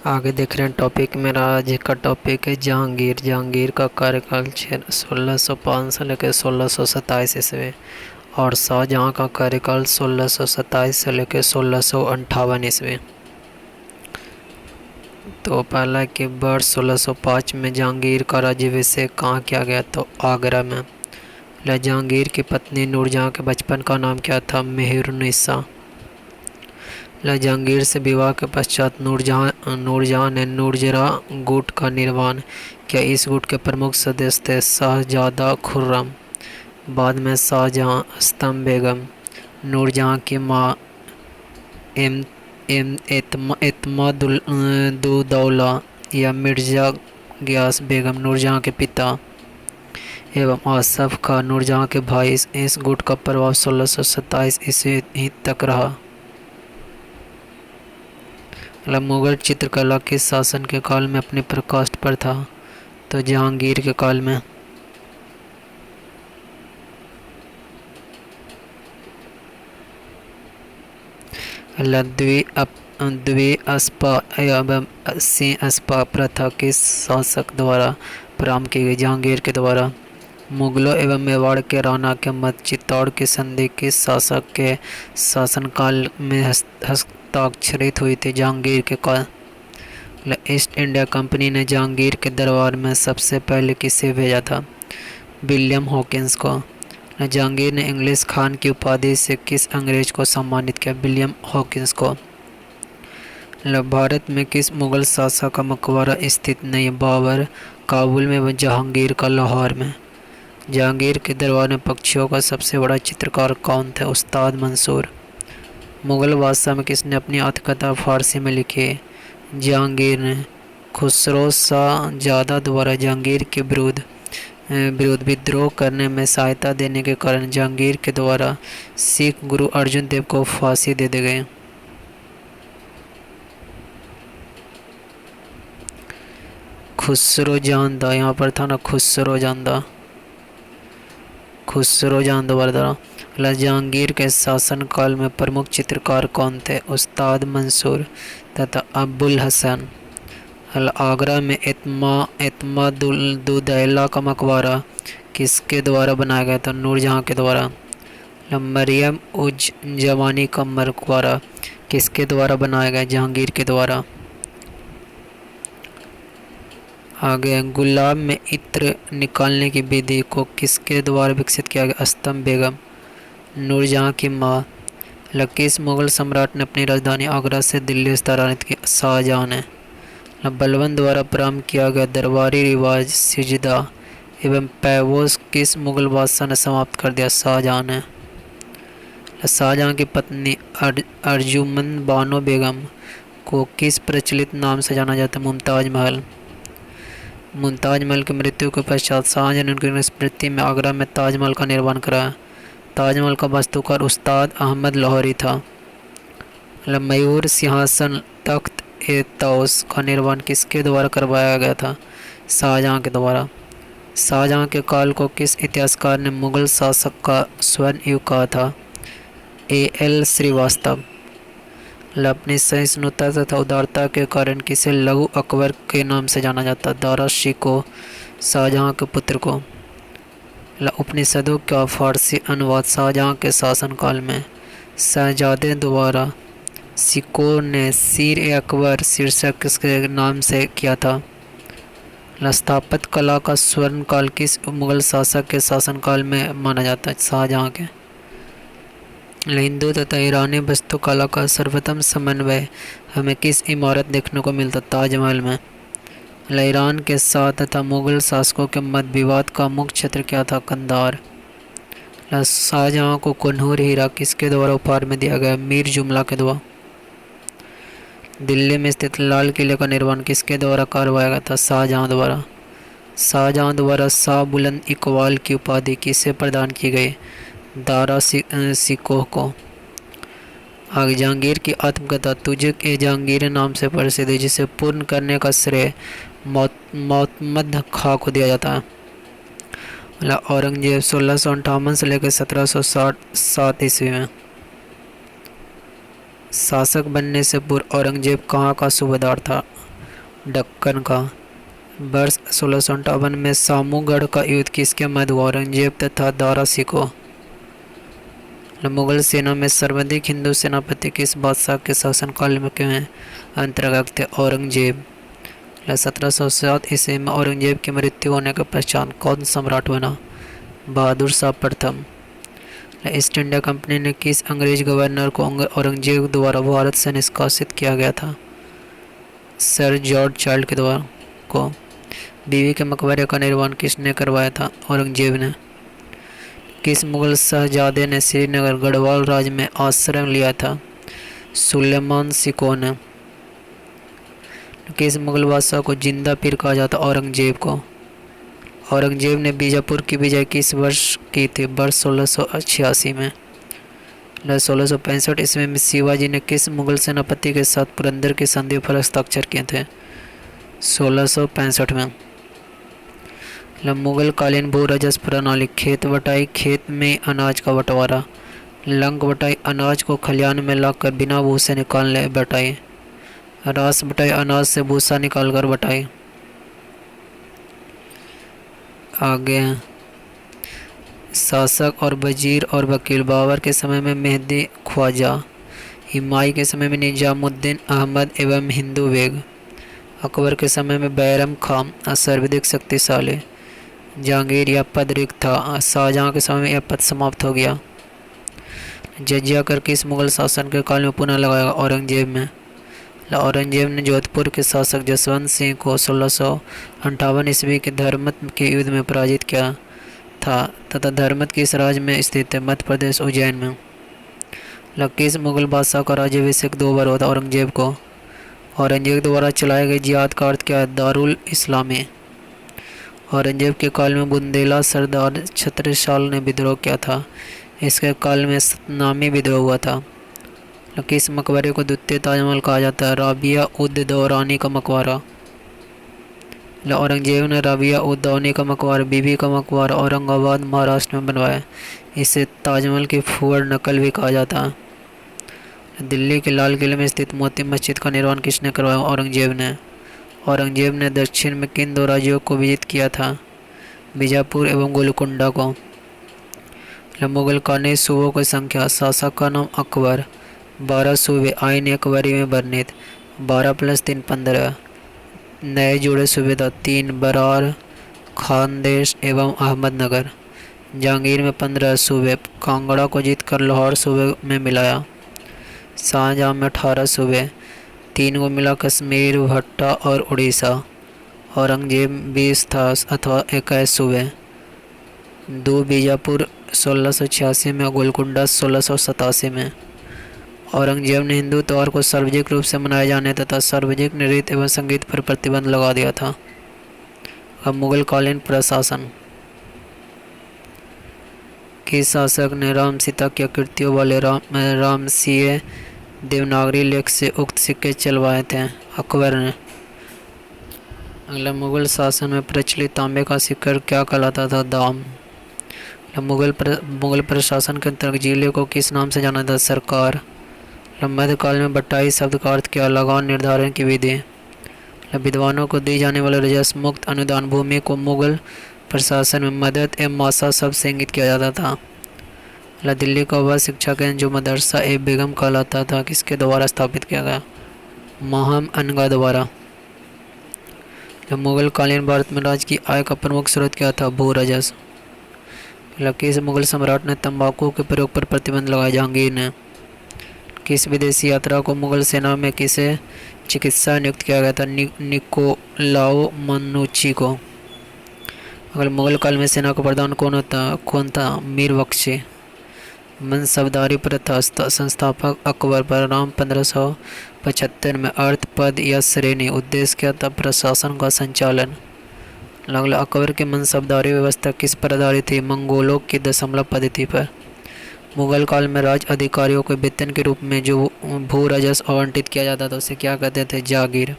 आगे देख रहे हैं टॉपिक। मेरा आज का टॉपिक है जहांगीर। जहांगीर का कार्यकाल 1605 से लेकर 1627 ईस्वी और शाहजहाँ का कार्यकाल 1627 से लेकर 1658 ईस्वी। तो पहला कि वर्ष 1605 में जहांगीर का राज्याभिषेक कहाँ किया गया? तो आगरा में। जहांगीर की पत्नी नूरजहाँ के बचपन का नाम क्या था? मेहरुन्निसा। जहांगीर से विवाह के पश्चात नूरजहाँ ने नूरजरा गुट का निर्माण किया। इस गुट के प्रमुख सदस्य थे शाहजादा खुर्रम, बाद में शाहजहाँ, अस्तम बेगम, नूरजहाँ की माँ एतमादुद्दौला या मिर्ज़ा गियास बेगम, नूरजहाँ के पिता, एवं आसफ खां, नूरजहाँ के भाई। इस गुट का प्रभाव 1627 ईस्वी तक रहा। मुगल चित्रकला किस शासन के काल में अपने प्रकाश पर था? तो जहांगीर के काल में। द्विअस्पा एवं सिंहस्पा प्रथा किस शासक द्वारा प्रारंभ की गई? जहांगीर के द्वारा। मुगलों एवं मेवाड़ के राणा के मध्य चित्तौड़ की संधि किस शासक के शासनकाल में हस्ताक्षरित हुई थी? जहांगीर के काल। ईस्ट इंडिया कंपनी ने जहांगीर के दरबार में सबसे पहले किसे भेजा था? विलियम हॉकिंस को। जहांगीर ने इंग्लिश खान की उपाधि से किस अंग्रेज को सम्मानित किया? विलियम हॉकिंस को। भारत में किस मुगल शासक का मकबरा स्थित नहीं है? बाबर काबुल में व जहांगीर का लाहौर में। जहांगीर के दरबार में पक्षियों का सबसे बड़ा चित्रकार कौन थे? उस्ताद मंसूर। मुगल बादशाह में किसने अपनी आत्मकथा फारसी में लिखी? जहांगीर ने। खुसरो शाह ज़्यादा द्वारा जहांगीर के विरुद्ध विद्रोह करने में सहायता देने के कारण जहांगीर के द्वारा सिख गुरु अर्जुन देव को फांसी दे दी गई। खुसरो जानदा, यहाँ पर था ना खुसरो जानदा, खुसरो जान द्वारा। जहांगीर के शासनकाल में प्रमुख चित्रकार कौन थे? उस्ताद मंसूर तथा अबुल हसन। आगरा में एतमादुद्दौला का मकबरा किसके द्वारा बनाया गया था? नूरजहाँ के द्वारा। मरियम उज जवानी का मकबरा किसके द्वारा बनाया गया? जहांगीर के द्वारा। आगे गुलाब में इत्र निकालने की विधि को किसके द्वारा विकसित किया गया? अस्तम बेगम, नूरजहाँ की माँ। किस मुगल सम्राट ने अपनी राजधानी आगरा से दिल्ली स्थानांतरित की? शाहजहाँ ने। बलबन द्वारा प्रारंभ किया गया दरबारी रिवाज सिजदा एवं पैवोस किस मुगल बादशाह ने समाप्त कर दिया? शाहजहाँ ने। शाहजहाँ की पत्नी अर्जुमंद बानो बेगम को किस प्रचलित नाम से जाना जाता है? मुमताज महल। मुमताज महल की मृत्यु के पश्चात शाहजहाँ ने उनकी स्मृति में आगरा में ताजमहल का निर्माण कराया। ताजमहल का वास्तुकार उस्ताद अहमद लाहौरी था। मयूर सिंहासन तख्त ए तौस का निर्माण किसके द्वारा करवाया गया था? शाहजहाँ के द्वारा। शाहजहाँ के काल को किस इतिहासकार ने मुगल शासक का स्वर्ण युग कहा था? A.L. श्रीवास्तव। अपनी सहिष्णुता तथा उदारता के कारण किसे लघु अकबर के नाम से जाना जाता? दारा शिकोह, शाहजहाँ के पुत्र को। उपनिषदों का फारसी अनुवाद शाहजहाँ के शासनकाल में शहजादे द्वारा शिकोह ने सीर-ए-अकबर शीर्षक किसके नाम से किया था? स्थापत्य कला का स्वर्ण काल किस मुगल शासक के शासनकाल में माना जाता है? शाहजहाँ के। हिंदू तथा ईरानी वास्तुकला का सर्वोत्तम समन्वय हमें किस इमारत देखने को मिलता? ताजमहल में। ईरान के साथ तथा मुगल शासकों के मध्य विवाद का मुख्य क्षेत्र क्या था? कंधार। शाहजहाँ को कोहिनूर हीरा किसके द्वारा उपहार में दिया गया? मीर जुमला के द्वारा। दिल्ली में स्थित लाल किले का निर्माण किसके द्वारा करवाया गया था? शाहजहाँ द्वारा। शाहजहाँ द्वारा शाह बुलंद इकबाल की उपाधि किसे प्रदान की गई? दारा शिकोह को। आगे जहांगीर की आत्मकथा तुझे ए जहांगीर नाम से प्रसिद्ध है, जिसे पूर्ण करने का श्रेय मोहम्मद खां को दिया जाता है। औरंगजेब 1658 से लेकर 1767 ईस्वी में। शासक बनने से पूर्व औरंगजेब कहाँ का सूबेदार था? दक्कन का। वर्ष 1658 में सामूगढ़ का युद्ध किसके मध्य हुआ? औरंगजेब तथा दारा सिकोह। मुगल सेना में सर्वाधिक हिंदू सेनापति किस बादशाह के शासनकाल में के अंतर्गत थे? औरंगजेब। 1707 ईस्वी में औरंगजेब की मृत्यु होने के पश्चात कौन सम्राट बना? बहादुर शाह प्रथम। ईस्ट इंडिया कंपनी ने किस अंग्रेज गवर्नर को औरंगजेब द्वारा भारत से निष्कासित किया गया था? सर जॉर्ज चाइल्ड के द्वारा को। बीवी के मकबरे का निर्माण किसने करवाया था? औरंगजेब ने। किस मुगल शहजादे ने श्रीनगर गढ़वाल राज्य में आश्रय लिया था? सुलेमान सिकोह ने। किस मुगल बादशाह को जिंदा पीर कहा जाता? औरंगजेब को। औरंगजेब ने बीजापुर की विजय किस वर्ष की थी? वर्ष 1686 में। 1665 ईस्वी में शिवाजी ने किस मुगल सेनापति के साथ पुरंदर की संधि पर हस्ताक्षर किए थे? 1665 में। मुगल कालीन भू राजस्व प्रणाली। खेत बटाई, खेत में अनाज का बंटवारा। लंग बटाई, अनाज को खलिहान में लाकर बिना भूसे निकालने बटाई। रास बटाई, अनाज से भूसा निकालकर बटाई। आगे शासक और वजीर और वकील। बाबर के समय में मेहदी ख्वाजा, हुमायूं के समय में निजामुद्दीन अहमद एवं हिंदू बेग। अकबर के समय में बैरम खां सर्वाधिक शक्तिशाली। जहांगीर यह पद रिक्त था। शाहजहां के समय में यह पद समाप्त हो गया। जजिया कर किस मुगल शासन के काल में पुनः लगाया? औरंगजेब में। औरंगजेब ने जोधपुर के शासक जसवंत सिंह को 1658 ईस्वी के धर्मत के युद्ध में पराजित किया था तथा धर्मत किस राज्य में स्थित है? मध्य प्रदेश, उज्जैन में। किस मुगल बादशाह का राज्याभिषेक 2 बार हुआ था? औरंगजेब को। औरंगजेब द्वारा चलाए गए जिहाद का अर्थ क्या है? दारुल इस्लामी। औरंगजेब के काल में बुंदेला सरदार छत्रसाल ने विद्रोह किया था। इसके काल में सतनामी विद्रोह हुआ था। किस मकबरे को द्वितीय ताजमहल कहा जाता है? राबिया उद दौरानी का मकबरा। औरंगजेब ने राबिया उद दौरानी का मकबरा, बीबी का मकबरा औरंगाबाद महाराष्ट्र में बनवाया। इसे ताजमहल की फूहड़ नकल भी कहा जाता है। दिल्ली के लाल किले में स्थित मोती मस्जिद का निर्माण किसने करवाया? औरंगजेब ने। औरंगजेब ने दक्षिण में किन 2 राज्यों को विजित किया था? बीजापुर एवं गोलकुंडा को। मुगल कानूनी सूबों की संख्या। शासक का नाम अकबर। 12 सूबे आईन अकबरी में वर्णित। 12 + 3 15। नए जुड़े सूबेदार 3 बरार, खानदेश एवं अहमदनगर। जहांगीर में 15 सूबे। कांगड़ा को जीतकर लाहौर सूबे में मिलाया। शाहजहां में 18 सूबे, 3 को मिला कश्मीर, भट्टा और उड़ीसा। औरंगजेब 20 था अथवा 21 सूबे। 2 बीजापुर 1686 में, गोलकुंडा 1687 में। औरंगजेब ने हिंदू त्योहार को सार्वजनिक रूप से मनाए जाने तथा सार्वजनिक नृत्य एवं संगीत पर प्रतिबंध लगा दिया था। अब मुगल कालीन प्रशासन। किस शासक ने राम सीता की आकृतियों वाले रामसीय देवनागरी लेख से उक्त सिक्के चलवाए थे? अकबर ने। अगला, मुगल शासन में प्रचलित तांबे का सिक्का क्या कहलाता था? दाम। मुगल प्रशासन के अंतर्गत जिले को किस नाम से जाना था? सरकार। मध्यकाल में बटाई शब्द का अर्थ क्या? लगान निर्धारण की विधि। विद्वानों को दी जाने वाले राजस्व मुक्त अनुदान भूमि को मुगल प्रशासन में मदद एवं मासा शब्द से इंगित किया जाता था। दिल्ली का वह शिक्षा केंद्र जो मदरसा ए बेगम कहलाता था किसके द्वारा स्थापित किया गया? महम अनगा द्वारा। मुगल कालीन भारत में राज्य की आय का प्रमुख स्रोत क्या था? भू राजस्व। किस मुगल सम्राट ने तंबाकू के प्रयोग पर प्रतिबंध लगाया? जहांगीर ने। किस विदेशी यात्रा को मुगल सेना में किसे चिकित्सा नियुक्त किया गया था? निकोलाओ मनुची को। अगर मुगल काल में सेना का प्रधान कौन था? मीर बख्शी। मनसबदारी प्रथा संस्थापक अकबर बलराम 1575 में। अर्थ, पद या श्रेणी। उद्देश्य क्या था? प्रशासन का संचालन। अकबर की मनसबदारी व्यवस्था किस पर आधारित थी? मंगोलों की दशमलव पद्धति पर। मुगल काल में राज्य अधिकारियों को वेतन के रूप में जो भू राजस्व आवंटित किया जाता था उसे क्या कहते थे? जागीर।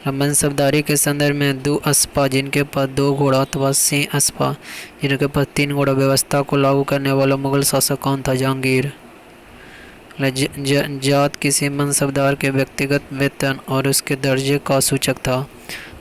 मनसबदारी के संदर्भ में दो अस्पा जिनके पास 2 घोड़ा अथवा सिंह अस्पा जिनके पास 3 घोड़ा व्यवस्था को लागू करने वाला मुगल शासक कौन था? जहांगीर। जात किसी मनसबदार के व्यक्तिगत वेतन और उसके दर्जे का सूचक था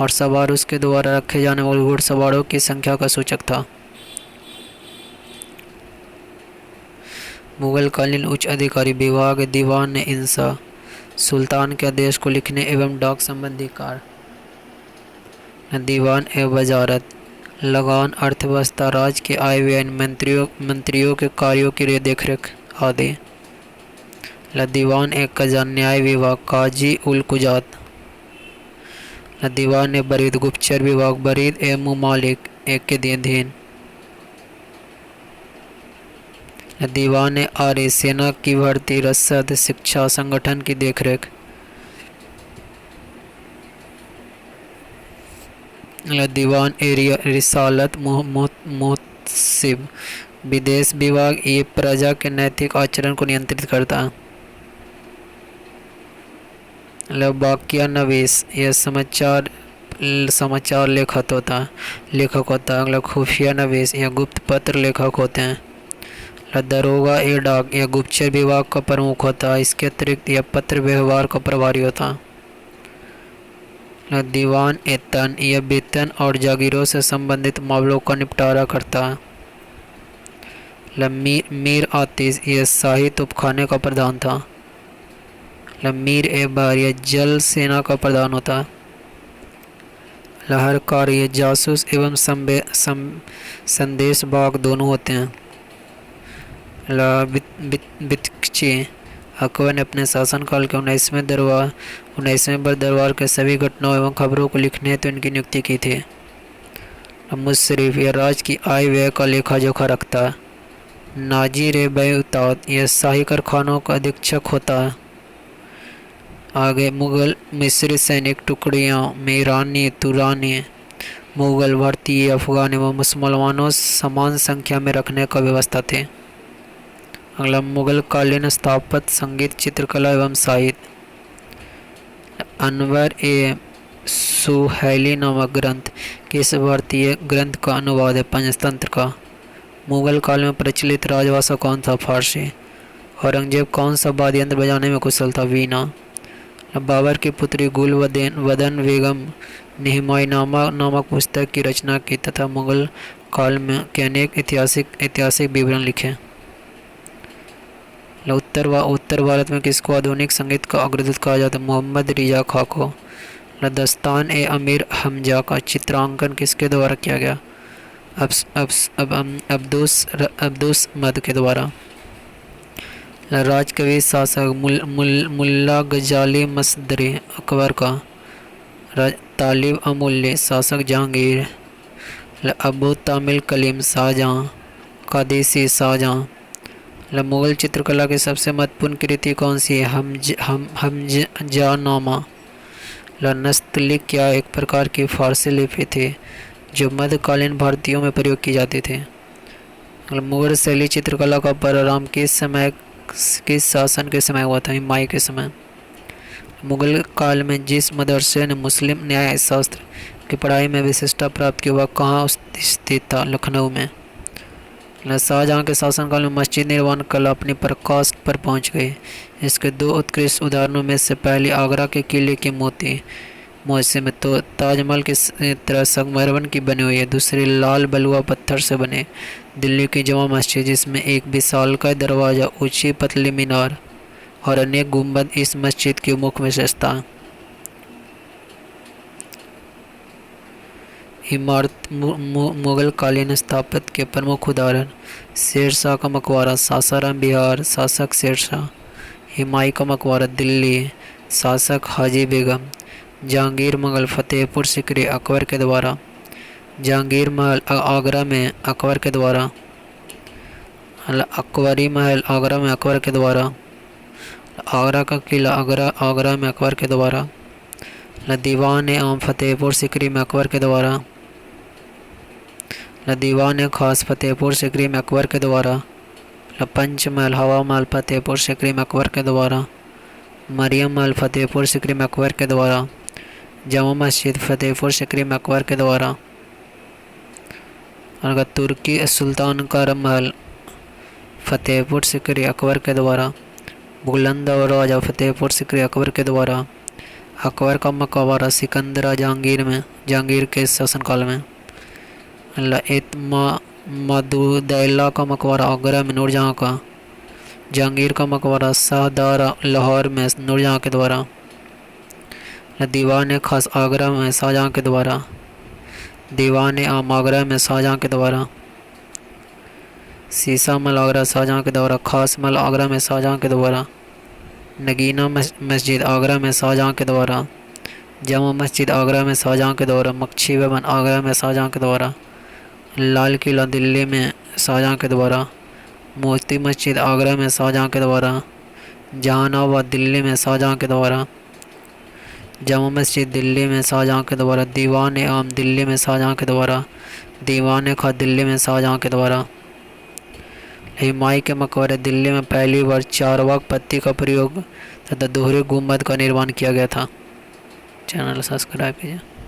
और सवार उसके द्वारा रखे जाने वाले घुड़सवारों की संख्या का सूचक था। मुगलकालीन उच्च अधिकारी विभाग दीवान इंसा सुल्तान के आदेश को लिखने एवं डाक संबंधी कार्य, दीवान ए वजारत, लगान, अर्थव्यवस्था, राज्य के आय व्यय, मंत्रियों के कार्यों की देखरेख आदि। दीवान ए कजा, न्याय विभाग, काजी उल कुजात। दीवान ए बरीद, गुप्तचर विभाग, बरीद ए मुमालिक एक के अधीन। दीवान ए आर्य, सेना की भर्ती, रसद, शिक्षा, संगठन की देखरेख। दीवान ए रिसालत, मुहतसिब, विदेश विभाग, ये प्रजा के नैतिक आचरण को नियंत्रित करता है। बाकिया नवीस, यह समाचार लेखक होता है। खुफिया नवीस, यह गुप्त पत्र लेखक होते हैं। दरोगा ए डाक, यह गुप्तचर विभाग का प्रमुख होता है। इसके अतिरिक्त यह पत्र व्यवहार का प्रभारी होता है। दीवान ए तन, यह वेतन और जागीरों से संबंधित मामलों का निपटारा करता है। मीर आतिश, यह शाही तोपखाने का प्रधान था। मीर ए बार, यह जल सेना का प्रधान होता है। लहरकार, यह जासूस एवं संदेश वाहक दोनों होते हैं। बितची, अकबर ने अपने शासनकाल के 19वें दरबार के सभी घटनाओं एवं खबरों को लिखने हेतु इनकी नियुक्ति की थी। मुशर्रिफ, यह राज्य की आय व्यय का लेखा जोखा रखता है। नाजिर ए बैउतात, यह शाही कारखानों का अधीक्षक होता है। आगे मुगल मिस्री सैनिक टुकड़ियों में ईरानी, तुरानी, मुगल, भारतीय, अफगान एवं मुसलमानों समान संख्या में रखने का व्यवस्था थी। अगला मुगल कालीन स्थापत्य, संगीत, चित्रकला एवं साहित्य। अनवर ए सुहैली नामक ग्रंथ किस भारतीय ग्रंथ का अनुवाद है? पंचतंत्र का। मुगल काल में प्रचलित राजभाषा कौन था? फारसी। औरंगजेब कौन सा वाद्य यंत्र बजाने में कुशल था? वीणा। बाबर की पुत्री गुल वदन बेगम ने हिमायतनामा नामक पुस्तक की रचना की तथा मुगल काल में के अनेक ऐतिहासिक विवरण लिखे। उत्तर भारत में किसको आधुनिक संगीत का अग्रदूत कहा जाता है? मोहम्मद रिजा खां को। दस्तान ए अमीर हमजा का चित्रांकन किसके द्वारा किया गया? अब्दुस मद के द्वारा। राजकवि शासक मुल्ला गजाली मसदरी अकबर का। तालिब अमूल्य शासक जहांगीर। अबू तामिल कलीम शाहजहाँ। कादिसी शाहजहाँ। मुगल चित्रकला की सबसे महत्वपूर्ण कृति कौन सी है? हमजानामा। नस्तलिक क्या एक प्रकार की फारसी लिपि थी जो मध्यकालीन भारतीयों में प्रयोग की जाती थी। मुगल शैली चित्रकला का प्रारंभ किस शासन के समय हुआ था? हुमायूं के समय। मुगल काल में जिस मदरसे ने मुस्लिम न्याय शास्त्र की पढ़ाई में विशिष्टता प्राप्त की वह कहाँ स्थित था? लखनऊ में। शाहजहाँ के शासनकाल में मस्जिद निर्माण कला अपनी प्रकाश पर पहुंच गई। इसके दो उत्कृष्ट उदाहरणों में से पहली आगरा के किले की मोती में तो ताजमहल की तरह संगमरमर की बनी हुई है। दूसरी लाल बलुआ पत्थर से बने दिल्ली की जमा मस्जिद जिसमें एक विशालकाय दरवाज़ा, ऊंची पतली मीनार और अनेक गुंबद इस मस्जिद की मुख्य विशेषता है। इमारत मुगल कालीन स्थापत्य के प्रमुख उदाहरण शेरशाह का मकबरा सासाराम बिहार, शासक शेरशाह। हुमायूं का मकबरा दिल्ली, शासक हाजी बेगम। जहांगीर महल फतेहपुर सीकरी अकबर के द्वारा। जहांगीर महल आगरा में अकबर के द्वारा। अकबरी महल आगरा में अकबर के द्वारा। आगरा का किला आगरा में अकबर के द्वारा। दीवान आम फतेहपुर सीकरी में अकबर के द्वारा। दीवान खास फतेहपुर सीकरी में अकबर के द्वारा। पंचमहल हवा महल फतेहपुर सीकरी में अकबर के द्वारा। मरियम महल फतेहपुर सीकरी में अकबर के द्वारा। जामा मस्जिद फतेहपुर सीकरी में अकबर के द्वारा। और तुर्की सुल्तान का महल फतेहपुर सीकरी अकबर के द्वारा। बुलंद और राजा फतेहपुर सिकरी अकबर के द्वारा। अकबर का मकबरा सिकंदरा जहांगीर के शासनकाल में। मदुदैला का मकबरा आगरा में नूरजहाँ का। जहांगीर का मकबरा शाहदारा लाहौर में नूरजहाँ के द्वारा। दीवान खास आगरा में शाहजहाँ के द्वारा। दीवान आम आगरा में शाहजहाँ के द्वारा। शीशा महल आगरा शाहजहाँ के द्वारा। खास महल आगरा में शाहजहाँ के द्वारा। नगीना मस्जिद आगरा में शाहजहाँ के द्वारा। जामा मस्जिद आगरा में शाहजहाँ के द्वारा। मक्खी भवन आगरा में शाहजहाँ के द्वारा। लाल किला दिल्ली में शाहजहाँ के द्वारा। मोती मस्जिद आगरा में शाहजहाँ के द्वारा। जहानाबाद दिल्ली में शाहजहाँ के द्वारा। जामा मस्जिद दिल्ली में शाहजहाँ के द्वारा। दीवान आम दिल्ली में शाहजहाँ के द्वारा। दीवान खास दिल्ली में शाहजहाँ के द्वारा। हुमायूं के मकबरे दिल्ली में पहली बार चारवाक पत्ती का प्रयोग तथा दोहरे गुंबद का निर्माण किया गया था। चैनल सब्सक्राइब कीजिए।